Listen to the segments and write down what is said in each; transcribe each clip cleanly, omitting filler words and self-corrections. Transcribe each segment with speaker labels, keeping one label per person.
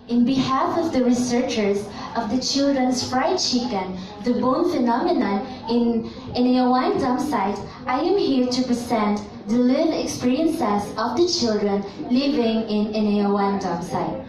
Speaker 1: In behalf of the researchers of the children's fried chicken, the bone phenomenon in Inayawan Dumpsite, I am here to present the lived experiences of the children living in Inayawan Dumpsite.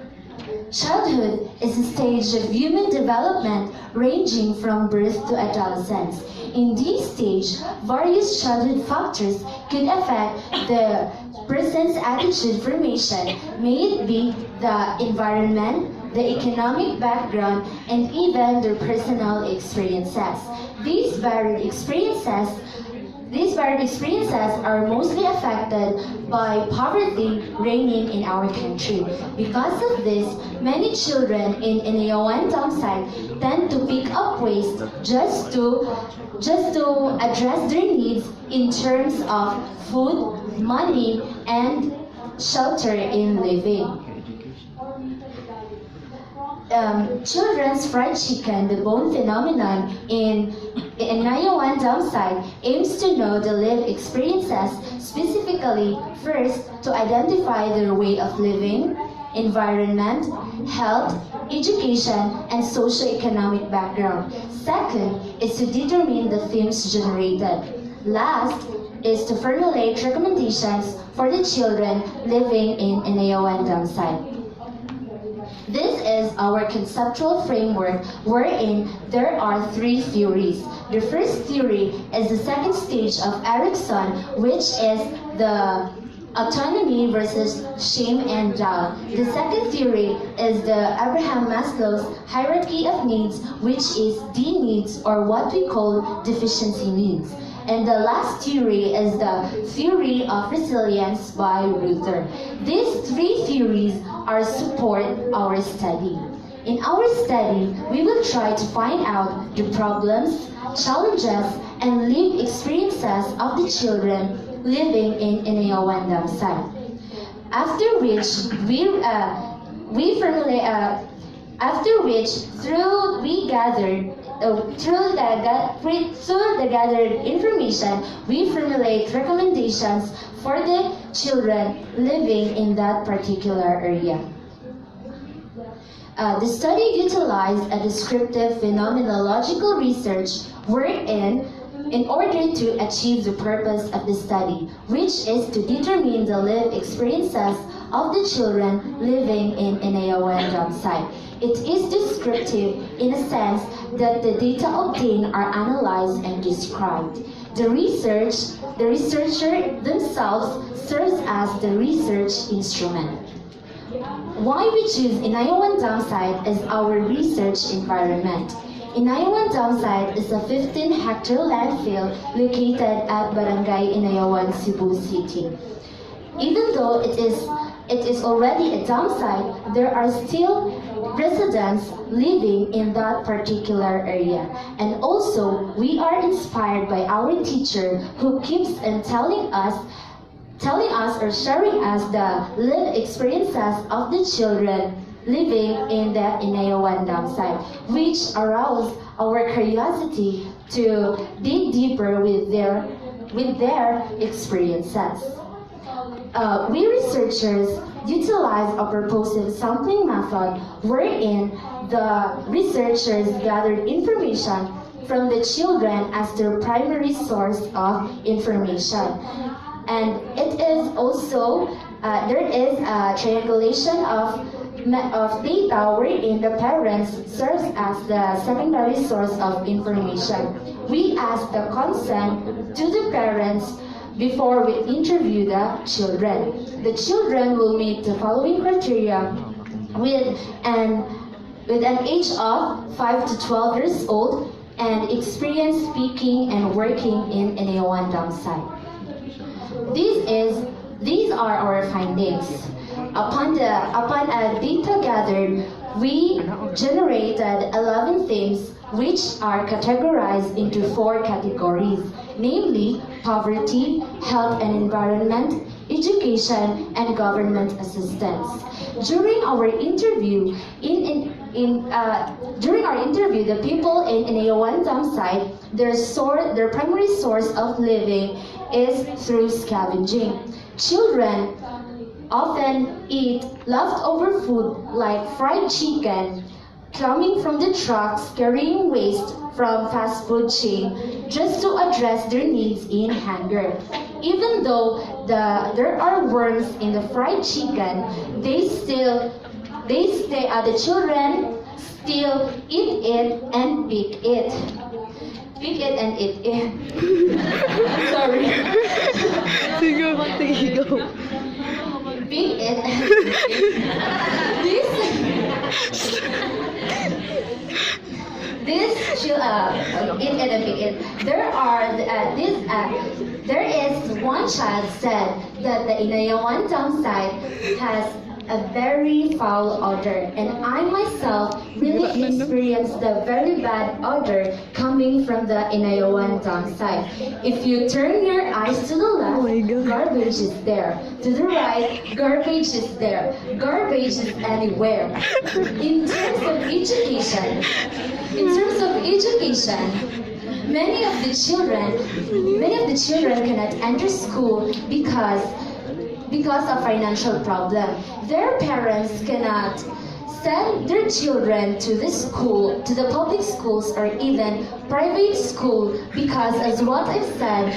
Speaker 1: Childhood is a stage of human development ranging from birth to adolescence. In this stage, various childhood factors could affect the person's attitude formation, may it be the environment, the economic background, and even their personal experiences. These varied experiences are mostly affected by poverty reigning in our country. Because of this, many children in Inayawan Dumpsite tend to pick up waste just to address their needs in terms of food, money, and shelter in living. Children's fried chicken, the bone phenomenon in Inayawan Dumpsite, aims to know the lived experiences, specifically, first, to identify their way of living, environment, health, education, and socio-economic background. Second is to determine the themes generated. Last is to formulate recommendations for the children living in Inayawan Dumpsite. This is our conceptual framework wherein there are three theories. The first theory is the second stage of Erikson, which is the autonomy versus shame and doubt. The second theory is the Abraham Maslow's hierarchy of needs, which is D needs, or what we call deficiency needs. And the last theory is the theory of resilience by Ruther. These three theories are support our study. In our study, we will try to find out the problems, challenges, and lived experiences of the children living in Inayawan Dumpsite. After which through the gathered information, we formulate recommendations for the children living in that particular area. The study utilized a descriptive phenomenological research wherein, in order to achieve the purpose of the study, which is to determine the lived experiences of the children living in Inayawan Dumpsite. It is descriptive in a sense that the data obtained are analyzed and described. The researcher themselves serves as the research instrument. Why we choose Inayawan Dumpsite as our research environment? Inayawan Dumpsite is a 15-hectare landfill located at Barangay Inayawan, Cebu City. Even though it is already a dump site, there are still residents living in that particular area. And also, we are inspired by our teacher who keeps on telling us or sharing us the lived experiences of the children living in the Inayawan Dumpsite, which aroused our curiosity to dig deeper with their experiences. We researchers utilize a purposive sampling method wherein the researchers gathered information from the children as their primary source of information. And it is also, there is a triangulation of data wherein the parents serves as the secondary source of information. We ask the consent to the parents before we interview the children. The children will meet the following criteria with an age of 5 to 12 years old and experience speaking and working in Inayawan Dumpsite. These are our findings. Upon a data gathered, we generated 11 themes which are categorized into 4 categories, namely poverty, health and environment, education, and government assistance. During our interview, the people in Inayawan Dumpsite, their primary source of living is through scavenging. Children often eat leftover food like fried chicken coming from the trucks carrying waste from fast food chain just to address their needs in hunger. Even though there are worms in the fried chicken, the children still eat it and pick it. Pick it and eat it. Sorry.
Speaker 2: Sige.
Speaker 1: Pick it and eat it. This chill eat it and pick it. There is one child said that the Inayawan Dumpsite has a very foul odor, and I myself really experienced the very bad odor coming from the Inayawan Dumpsite. If you turn your eyes to the left,
Speaker 2: my God.
Speaker 1: garbage is there. To the right, garbage is there. Garbage is anywhere. In terms of education, many of the children cannot enter school because of financial problem. Their parents cannot send their children to the public schools or even private school because, as what I've said,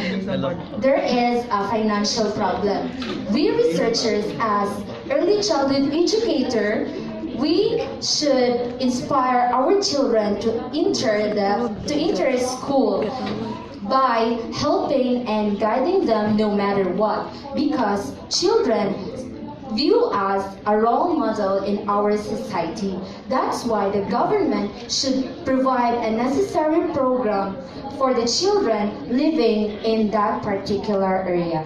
Speaker 1: there is a financial problem. We researchers, as early childhood educator, we should inspire our children to enter school by helping and guiding them no matter what, because children view us a role model in our society. That's why the government should provide a necessary program for the children living in that particular area.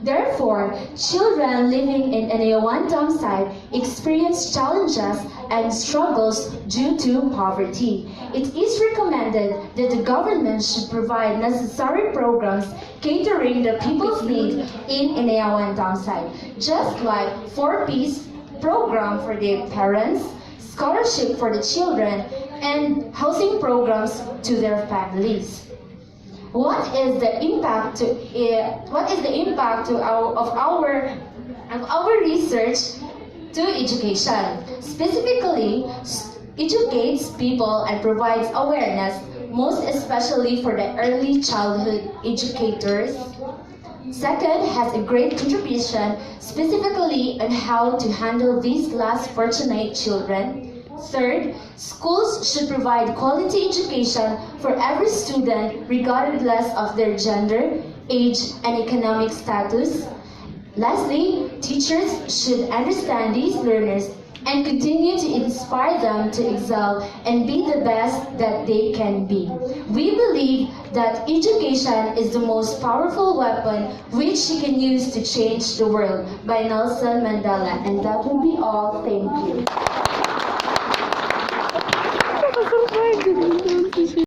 Speaker 1: Therefore, children living in Inayawan Dumpsite experience challenges and struggles due to poverty. It is recommended that the government should provide necessary programs catering the people's needs in Inayawan Dumpsite, just like 4-piece program for the parents, scholarship for the children, and housing programs to their families. What is the impact of our research to education? Specifically, educates people and provides awareness, most especially for the early childhood educators. Second, has a great contribution specifically on how to handle these less fortunate children. Third, schools should provide quality education for every student regardless of their gender, age, and economic status. Lastly, teachers should understand these learners and continue to inspire them to excel and be the best that they can be. We believe that education is the most powerful weapon which you can use to change the world, by Nelson Mandela. And that will be all. Thank you.